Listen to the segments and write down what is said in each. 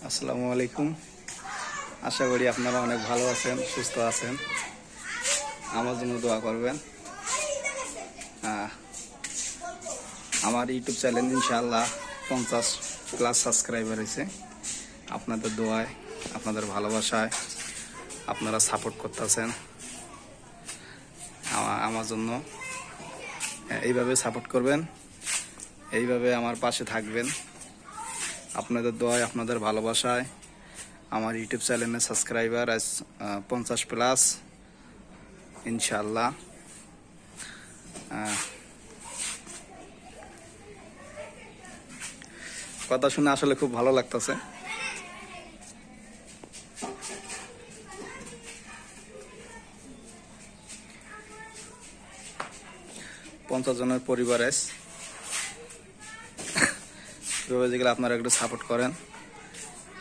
আসসালামু আলাইকুম। আশা করি আপনারা অনেক ভালো আছেন, সুস্থ আছেন। আমার জন্য দোয়া করবেন। আমার ইউটিউব চ্যানেল ইনশাআল্লাহ 50+ সাবস্ক্রাইবার হয়েছে। আপনাদের দোয়ায়, আপনাদের ভালোবাসায় আপনারা সাপোর্ট করতেছেন আমার জন্য। এইভাবে সাপোর্ট করবেন, এইভাবে আমার পাশে থাকবেন। আপনাদের দোয়ায়, আপনাদের ভালোবাসায় আমার ইউটিউব চ্যানেলের সাবস্ক্রাইবার আজ 50+ ইনশাআল্লাহ। কথা শুনে আসলে খুব ভালো লাগতেছে। পঞ্চাশ জনের পরিবার আজ যেগুলো আপনারা একটু সাপোর্ট করেন,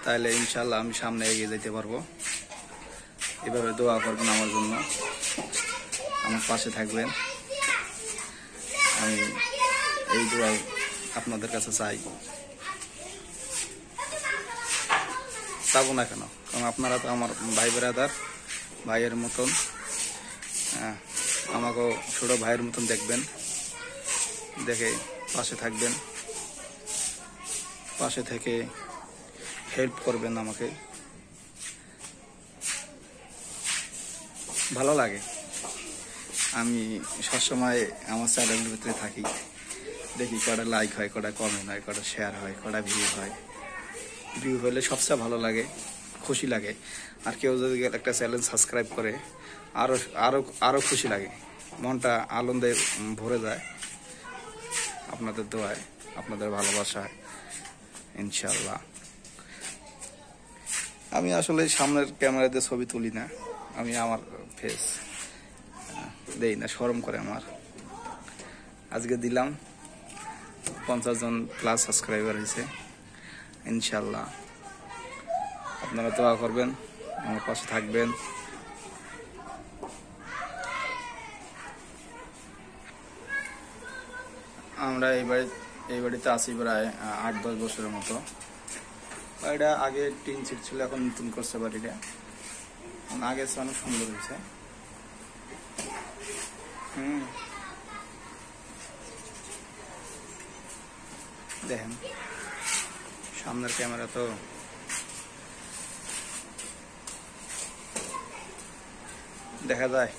তাহলে ইনশাআল্লাহ আমি সামনে এগিয়ে যেতে পারবো। এভাবে দোয়া করবেন আমার জন্য, আমার পাশে থাকবেন। আমি এই দোয়াই আপনাদের কাছে চাবো না কেন, কারণ আপনারা তো আমার ভাই ব্রাদার, ভাইয়ের মতন। আমাকেও ছোট ভাইয়ের মতন দেখবেন, দেখে পাশে থাকবেন, পাশে থেকে হেল্প করবেন আমাকে। ভালো লাগে, আমি সবসময় আমার চ্যানেলের ভিতরে থাকি, দেখি কটা লাইক হয়, কটা কমেন্ট হয়, কটা শেয়ার হয়, কটা ভিউ হয়। ভিউ হলে সবচেয়ে ভালো লাগে, খুশি লাগে। আর কেউ যদি একটা চ্যানেল সাবস্ক্রাইব করে আরো আরো আরো খুশি লাগে, মনটা আনন্দে ভরে যায়। আপনাদের দোয়ায়, আপনাদের ভালোবাসায় ইনশাআল্লাহ। আমি আসলে সামনের ক্যামেরাতে ছবি তুলি না, আমি আমার ফেস দেই না, শরম করে আমার। আজকে দিলাম, 50 জন প্লাস সাবস্ক্রাইবার হয়েছে ইনশাআল্লাহ। আপনারা দোয়া করবেন, আমার পাশে থাকবেন। আমরা এই বাড়িতে আছি প্রায় 8-10 বছরের মতো। বাড়িটা আগে টিন ছিট ছিল, এখন নতুন করছে বাড়িটা। আগে অনেক সুন্দর হয়েছে। দেখেন সামনের ক্যামেরা তো দেখা যায়,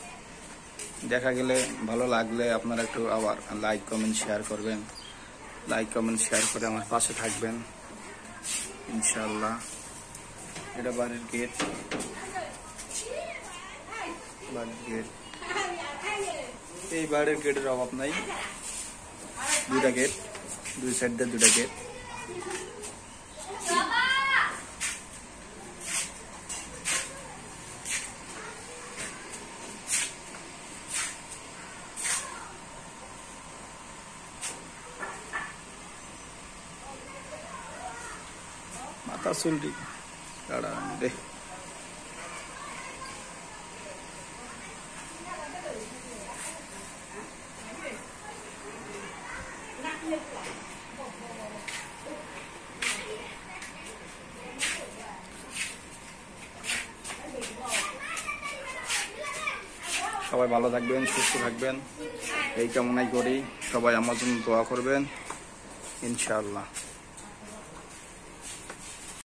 দেখা গেলে ভালো লাগলে আপনারা একটু আবার লাইক কমেন্ট শেয়ার করবেন। লাইক কমেন্ট শেয়ার করে আমার পাশে থাকবেন ইনশাআল্লাহ। এটা বাড়ির গেট, এই বাড়ির গেটের অভাব নাই। 2টা গেট, 2 সাইড দিয়ে 2টা গেট। মাথা চুলটি দে সবাই ভালো থাকবেন, সুস্থ থাকবেন, এই কামনাই করি। সবাই আমার জন্য দোয়া করবেন ইনশাআল্লাহ।